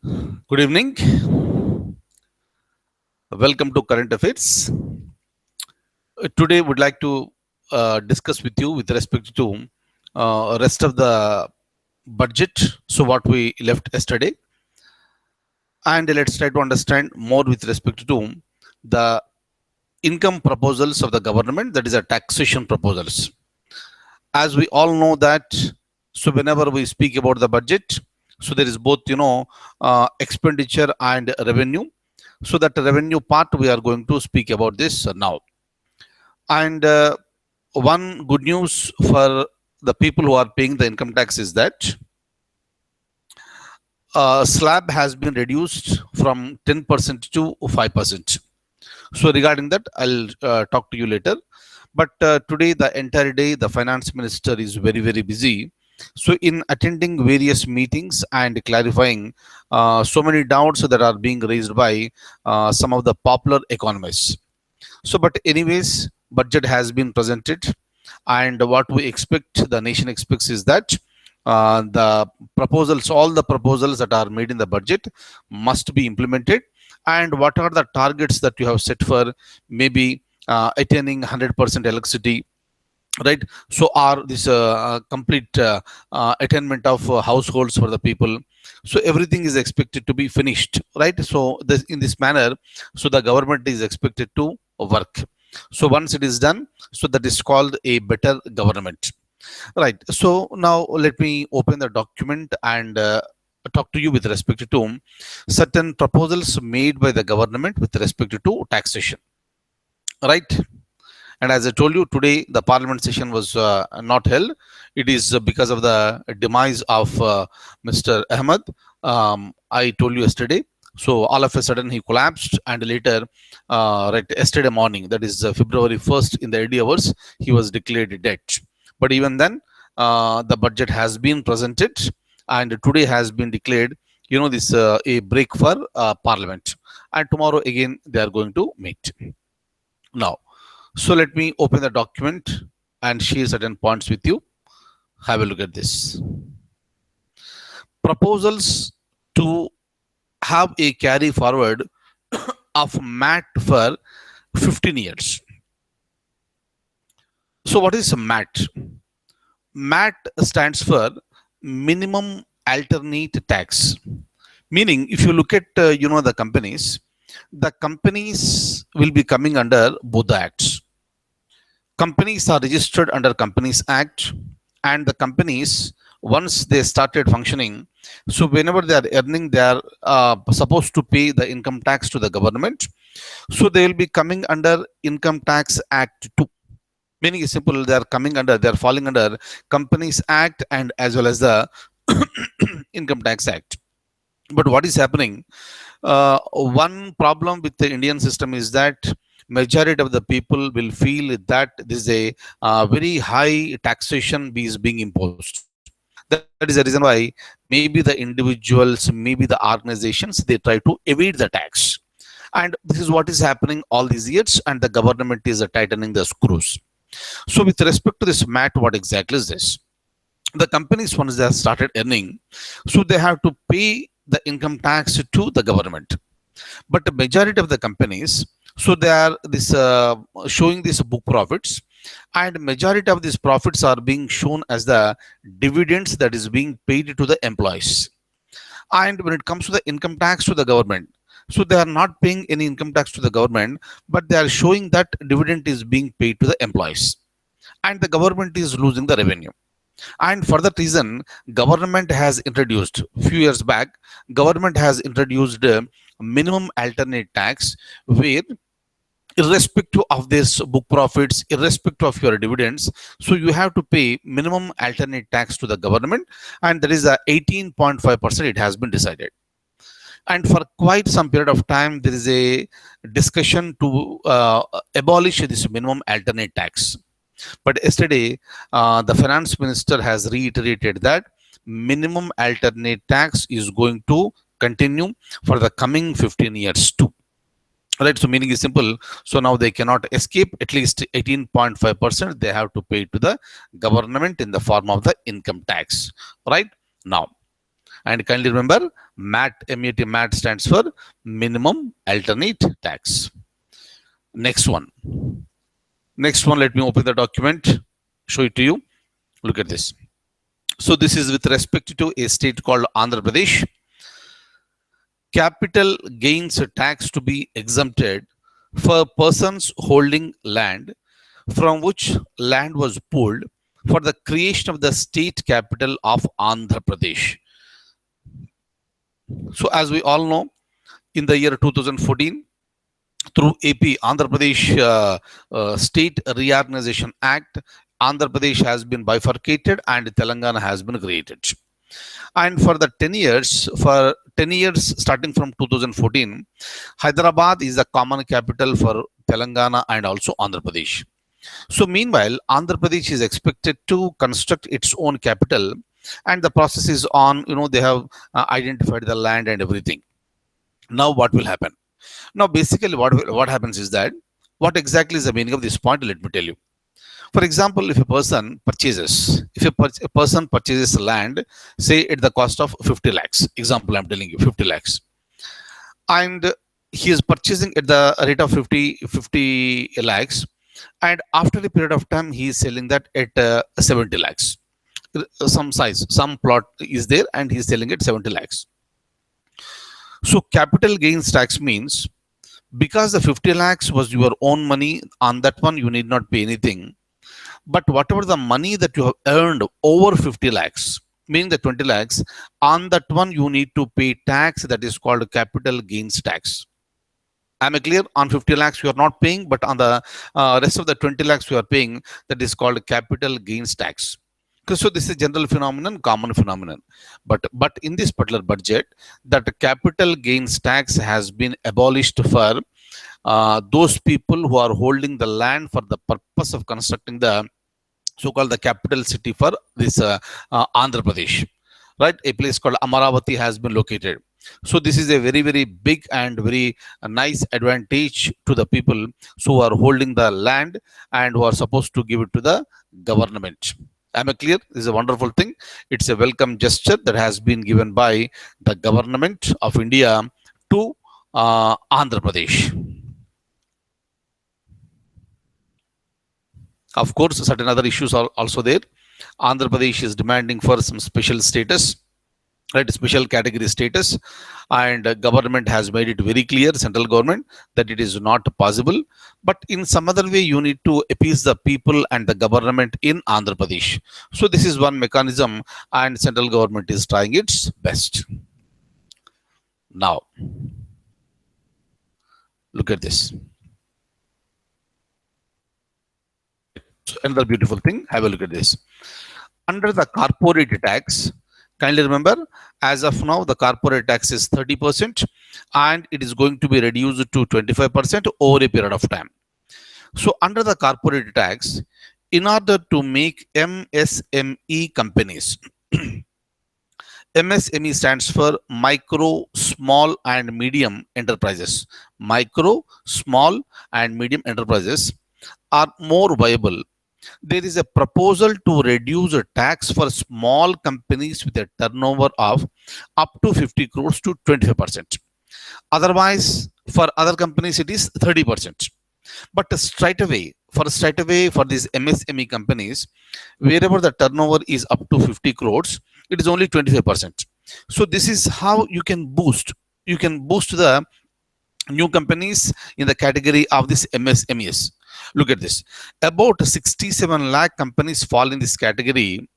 Good evening. Welcome to Current Affairs. Today, would like to discuss with you with respect to rest of the budget. So, what we left yesterday, and let's try to understand more with respect to the income proposals of the government. That is, a taxation proposals. As we all know that, so whenever we speak about the budget, so there is both expenditure and revenue. So that revenue part we are going to speak about this now. And one good news for the people who are paying the income tax is that slab has been reduced from 10% to 5%. So regarding that, I'll talk to you later. But today, the entire day, the finance minister is very, very busy. So in attending various meetings and clarifying so many doubts that are being raised by some of the popular economists. So, but anyways, budget has been presented, and what we expect, the nation expects, is that the proposals, all the proposals that are made in the budget, must be implemented. And what are the targets that you have set for maybe attaining 100% electricity? Right, so are this complete attainment of households for the people, so everything is expected to be finished, right? So this, in this manner, so the government is expected to work. So once it is done, so that is called a better government, right? So now let me open the document and talk to you with respect to certain proposals made by the government with respect to taxation, right? And as I told you, today the parliament session was not held. It is because of the demise of Mr. Ahmed. I told you yesterday. So all of a sudden he collapsed, and later, right, yesterday morning, that is February 1st, in the early hours, he was declared dead. But even then, the budget has been presented, and today has been declared. This a break for parliament, and tomorrow again they are going to meet. Now, so let me open the document and share certain points with you. Have a look at this. Proposals to have a carry forward of MAT for 15 years. So what is MAT? MAT stands for minimum alternate tax. Meaning, if you look at the companies will be coming under both the acts. Companies are registered under Companies Act, and the companies, once they started functioning, so whenever they are earning, they are supposed to pay the income tax to the government. So they will be coming under Income Tax Act 2. Meaning is simple, they are falling under Companies Act and as well as the Income Tax Act. But what is happening? One problem with the Indian system is that majority of the people will feel that this is a very high taxation is being imposed. That is the reason why maybe the individuals, maybe the organizations, they try to evade the tax. And this is what is happening all these years, and the government is tightening the screws. So with respect to this MAT, what exactly is this? The companies, once they have started earning, so they have to pay the income tax to the government. But the majority of the companies, so they are showing these book profits, and majority of these profits are being shown as the dividends that is being paid to the employees. And when it comes to the income tax to the government, so they are not paying any income tax to the government, but they are showing that dividend is being paid to the employees, and the government is losing the revenue. And for that reason, government has introduced few years back, government has introduced a minimum alternate tax, where irrespective of this book profits, irrespective of your dividends, so you have to pay minimum alternate tax to the government, and there is a 18.5% it has been decided. And for quite some period of time, there is a discussion to abolish this minimum alternate tax. But yesterday, the finance minister has reiterated that minimum alternate tax is going to continue for the coming 15 years too. Right, so meaning is simple. So now they cannot escape at least 18.5%. They have to pay to the government in the form of the income tax. Right now, And kindly remember, MAT stands for minimum alternate tax. Next one. Next one, let me open the document, show it to you. Look at this. So this is with respect to a state called Andhra Pradesh. Capital gains tax to be exempted for persons holding land from which land was pooled for the creation of the state capital of Andhra Pradesh. So as we all know, in the year 2014, through AP Andhra Pradesh State Reorganization Act, Andhra Pradesh has been bifurcated and Telangana has been created. And for the 10 years starting from 2014, Hyderabad is the common capital for Telangana and also Andhra Pradesh. So meanwhile, Andhra Pradesh is expected to construct its own capital, and the process is on. They have identified the land and everything. Now what will happen? Now basically what happens is that, what exactly is the meaning of this point? Let me tell you. For example, if a person purchases land, say at the cost of 50 lakhs, example I'm telling you, 50 lakhs, and he is purchasing at the rate of 50 lakhs, and after a period of time he is selling that at 70 lakhs. Some plot is there and he is selling it 70 lakhs. So capital gains tax means, because the 50 lakhs was your own money, on that one you need not pay anything. But whatever the money that you have earned over 50 lakhs, meaning the 20 lakhs, on that one you need to pay tax, that is called capital gains tax. Am I clear? On 50 lakhs you are not paying, but on the rest of the 20 lakhs you are paying, that is called capital gains tax. So this is a general phenomenon, common phenomenon. But in this particular budget, that capital gains tax has been abolished for those people who are holding the land for the purpose of constructing the so-called the capital city for this Andhra Pradesh. Right? A place called Amaravati has been located. So this is a very, very big and very nice advantage to the people who are holding the land and who are supposed to give it to the government. Am I clear? This is a wonderful thing. It's a welcome gesture that has been given by the government of India to Andhra Pradesh. Of course, certain other issues are also there. Andhra Pradesh is demanding for some special status, right? Special category status, and government has made it very clear, central government, that it is not possible. But in some other way, you need to appease the people and the government in Andhra Pradesh. So this is one mechanism, and central government is trying its best. Now, look at this. Another beautiful thing. Have a look at this. Under the corporate tax, kindly remember, as of now, the corporate tax is 30% and it is going to be reduced to 25% over a period of time. So under the corporate tax, in order to make MSME companies, MSME stands for micro, small and medium enterprises. Micro, small and medium enterprises are more viable. There is a proposal to reduce a tax for small companies with a turnover of up to 50 crores to 25%. Otherwise, for other companies, it is 30%. But straight away for these MSME companies, wherever the turnover is up to 50 crores, it is only 25%. So this is how you can boost the new companies in the category of this MSMEs. Look at this. About 67 lakh companies fall in this category.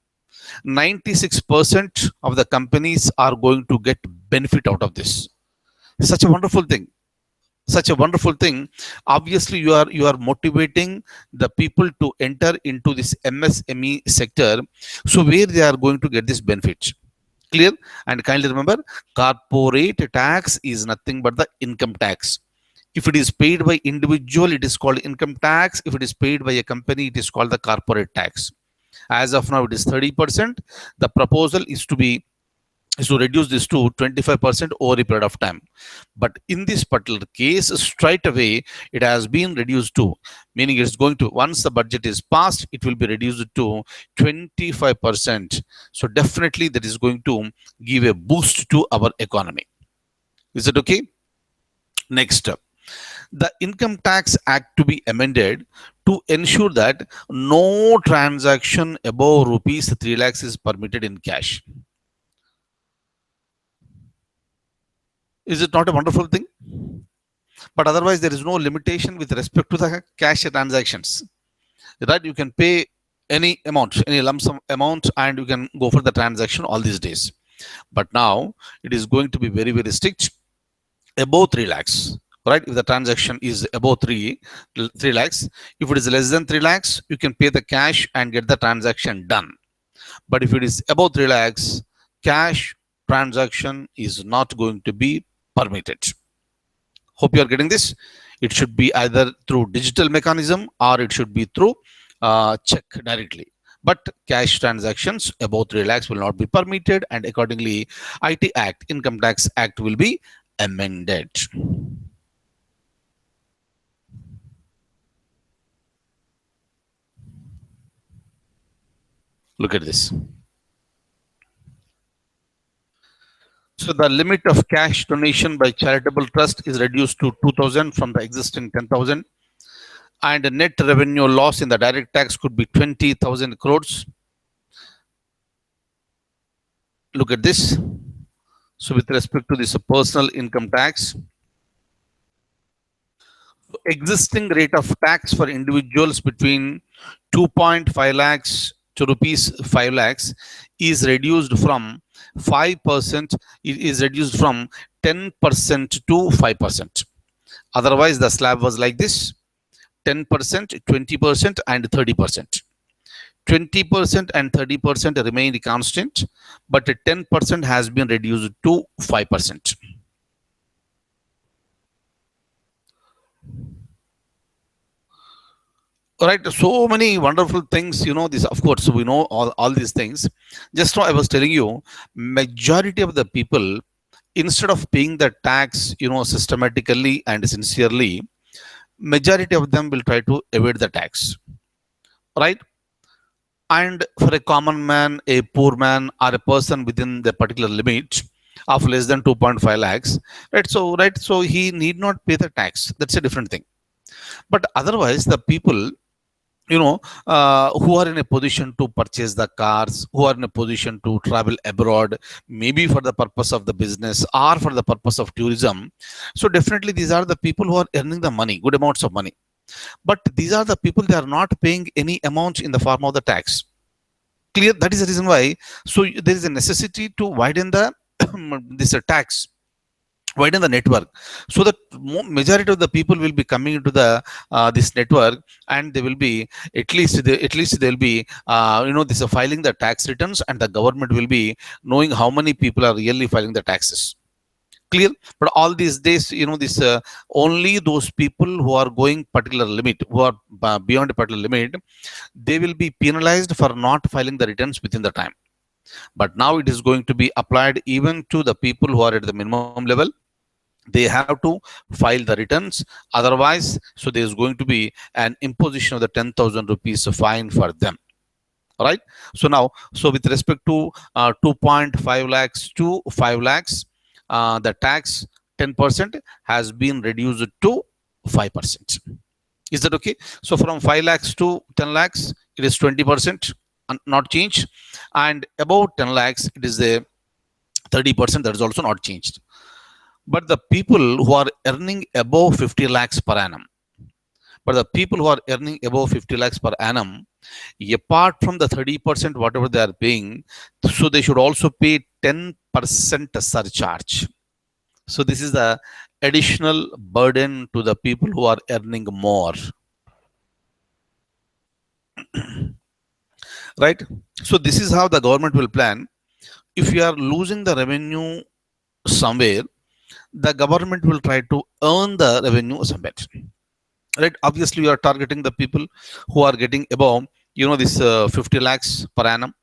96% of the companies are going to get benefit out of this. Such a wonderful thing. Such a wonderful thing. Obviously, you are motivating the people to enter into this MSME sector. So where they are going to get this benefit. Clear? And kindly remember, corporate tax is nothing but the income tax. If it is paid by individual, it is called income tax. If it is paid by a company, it is called the corporate tax. As of now, it is 30%. The proposal is to be is to reduce this to 25% over a period of time. But in this particular case, straight away, it has been reduced to, meaning it's going to, once the budget is passed, it will be reduced to 25%. So definitely that is going to give a boost to our economy. Is it okay? Next up, the Income Tax Act to be amended to ensure that no transaction above rupees 3 lakhs is permitted in cash. Is it not a wonderful thing? But otherwise, there is no limitation with respect to the cash transactions. Right? You can pay any amount, any lump sum amount, and you can go for the transaction all these days. But now it is going to be very, very strict above 3 lakhs. Right? If the transaction is above 3 lakhs, if it is less than 3 lakhs, you can pay the cash and get the transaction done. But if it is above 3 lakhs, cash transaction is not going to be permitted. Hope you are getting this. It should be either through digital mechanism or it should be through check directly. But cash transactions above 3 lakhs will not be permitted, and accordingly, IT Act, Income Tax Act will be amended. Look at this. So the limit of cash donation by charitable trust is reduced to 2,000 from the existing 10,000. And the net revenue loss in the direct tax could be 20,000 crores. Look at this. So with respect to this personal income tax, existing rate of tax for individuals between 2.5 lakhs to rupees 5 lakhs is reduced from 5%, it is reduced from 10% to 5%. Otherwise, the slab was like this: 10%, 20%, and 30%. 20% and 30% remained constant, but 10% has been reduced to 5%. Right, so many wonderful things, this, of course, we know all these things. Just now I was telling you, majority of the people, instead of paying the tax, systematically and sincerely, majority of them will try to evade the tax, right? And for a common man, a poor man, or a person within the particular limit of less than 2.5 lakhs, right, so he need not pay the tax. That's a different thing. But otherwise, the people, who are in a position to purchase the cars, who are in a position to travel abroad, maybe for the purpose of the business or for the purpose of tourism. So definitely these are the people who are earning the money, good amounts of money. But these are the people, they are not paying any amount in the form of the tax. Clear? That is the reason why. So there is a necessity to widen the this tax, widen the network, so that majority of the people will be coming into the this network, and they will be at least they will be this filing the tax returns, and the government will be knowing how many people are really filing the taxes. Clear? But all these days, this only those people who are going particular limit, who are beyond a particular limit, they will be penalized for not filing the returns within the time. But now it is going to be applied even to the people who are at the minimum level. They have to file the returns. Otherwise, so there is going to be an imposition of the 10,000 rupees fine for them. All right. So now, so with respect to 2.5 lakhs to 5 lakhs, the tax 10% has been reduced to 5%. Is that okay? So from 5 lakhs to 10 lakhs, it is 20%, not changed. And above 10 lakhs, it is a 30%, that is also not changed. But the people who are earning above 50 lakhs per annum, apart from the 30%, whatever they are paying, so they should also pay 10% surcharge. So this is the additional burden to the people who are earning more. Right? So this is how the government will plan. If you are losing the revenue somewhere, the government will try to earn the revenue somewhere. Right? Obviously, you are targeting the people who are getting above, this 50 lakhs per annum.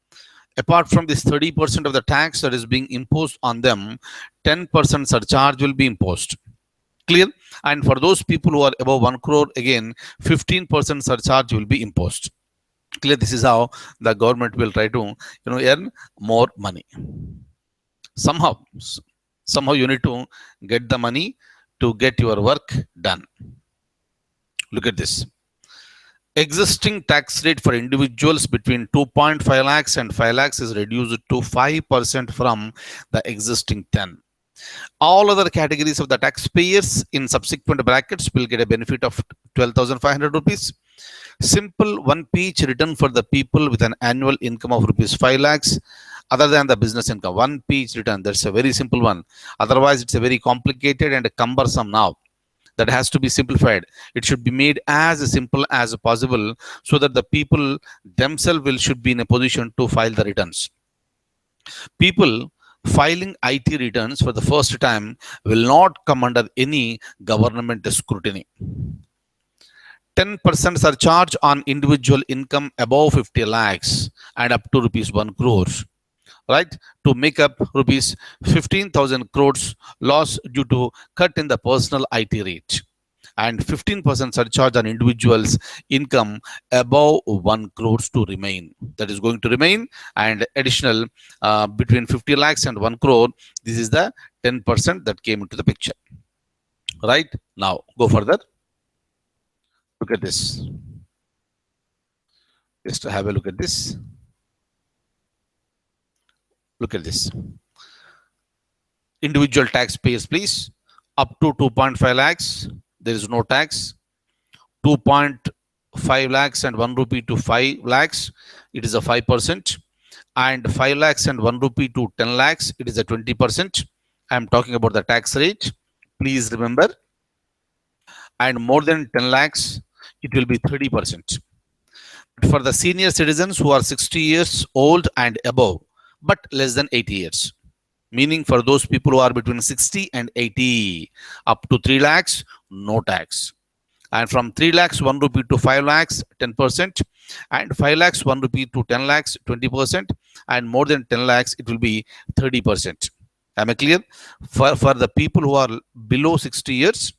Apart from this 30% of the tax that is being imposed on them, 10% surcharge will be imposed. Clear? And for those people who are above 1 crore, again, 15% surcharge will be imposed. Clear? This is how the government will try to, earn more money. Somehow you need to get the money to get your work done. Look at this. Existing tax rate for individuals between 2.5 lakhs and 5 lakhs is reduced to 5% from the existing 10. All other categories of the taxpayers in subsequent brackets will get a benefit of 12,500 rupees. Simple one-page return for the people with an annual income of rupees 5 lakhs other than the business income. One-page return, that's a very simple one. Otherwise, it's a very complicated and cumbersome now. That has to be simplified. It should be made as simple as possible so that the people themselves should be in a position to file the returns. People filing IT returns for the first time will not come under any government scrutiny. 10% surcharge on individual income above 50 lakhs and up to rupees 1 crore, right, to make up rupees 15,000 crores loss due to cut in the personal IT rate, and 15% surcharge on individuals income above 1 crores to remain. That is going to remain, and additional between 50 lakhs and 1 crore, this is the 10% that came into the picture. Right, now go further. Look at this. Just have a look at this. Look at this. Individual taxpayers, please. Up to 2.5 lakhs, there is no tax. 2.5 lakhs and 1 rupee to 5 lakhs, it is a 5%. And 5 lakhs and 1 rupee to 10 lakhs, it is a 20%. I am talking about the tax rate. Please remember. And more than 10 lakhs, it will be 30%. For the senior citizens who are 60 years old and above, but less than 80 years, meaning for those people who are between 60 and 80, up to 3 lakhs, no tax. And from 3 lakhs, 1 rupee to 5 lakhs, 10%. And 5 lakhs, 1 rupee to 10 lakhs, 20%. And more than 10 lakhs, it will be 30%. Am I clear? For the people who are below 60 years,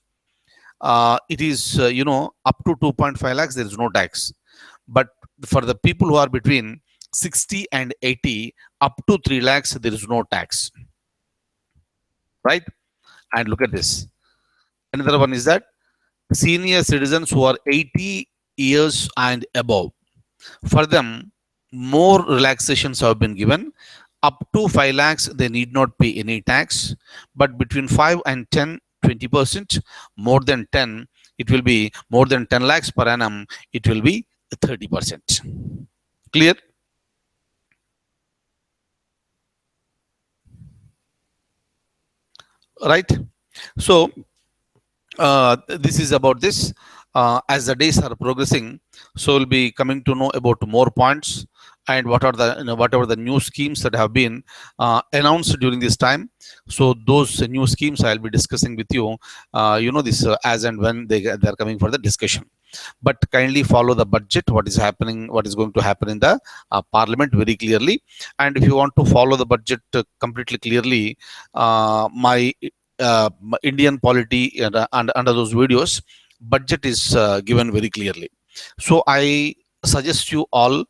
it is, up to 2.5 lakhs, there is no tax. But for the people who are between 60 and 80, up to 3 lakhs, there is no tax. Right? And look at this. Another one is that senior citizens who are 80 years and above, for them, more relaxations have been given. Up to 5 lakhs, they need not pay any tax. But between 5 and 10, 20%. More than 10, it will be more than 10 lakhs per annum, it will be 30%. Clear? Right? So this is about this. As the days are progressing, so we'll be coming to know about more points and what are the whatever the new schemes that have been announced during this time. So those new schemes I'll be discussing with you. This as and when they are coming for the discussion. But kindly follow the budget, what is happening, what is going to happen in the parliament very clearly. And if you want to follow the budget completely clearly, my Indian polity and under those videos, budget is given very clearly. So I suggest you all,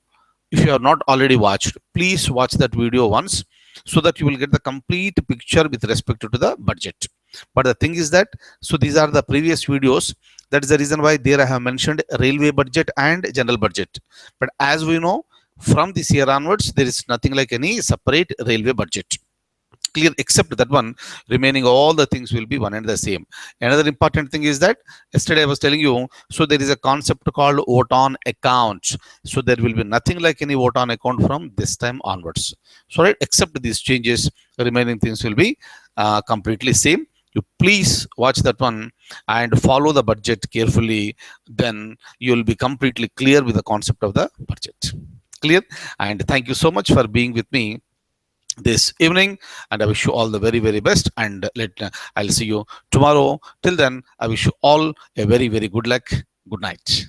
if you have not already watched, please watch that video once so that you will get the complete picture with respect to the budget. But the thing is that, so these are the previous videos. That is the reason why there I have mentioned railway budget and general budget. But as we know, from this year onwards, there is nothing like any separate railway budget. Clear, except that one, remaining all the things will be one and the same. Another important thing is that yesterday I was telling you, so there is a concept called vote on account. So there will be nothing like any vote on account from this time onwards. So right, except these changes, the remaining things will be completely same. You please watch that one and follow the budget carefully. Then you will be completely clear with the concept of the budget. Clear? And thank you so much for being with me this evening, and I wish you all the very, very best, and I'll see you tomorrow. Till then, I wish you all a very, very good luck. Good night.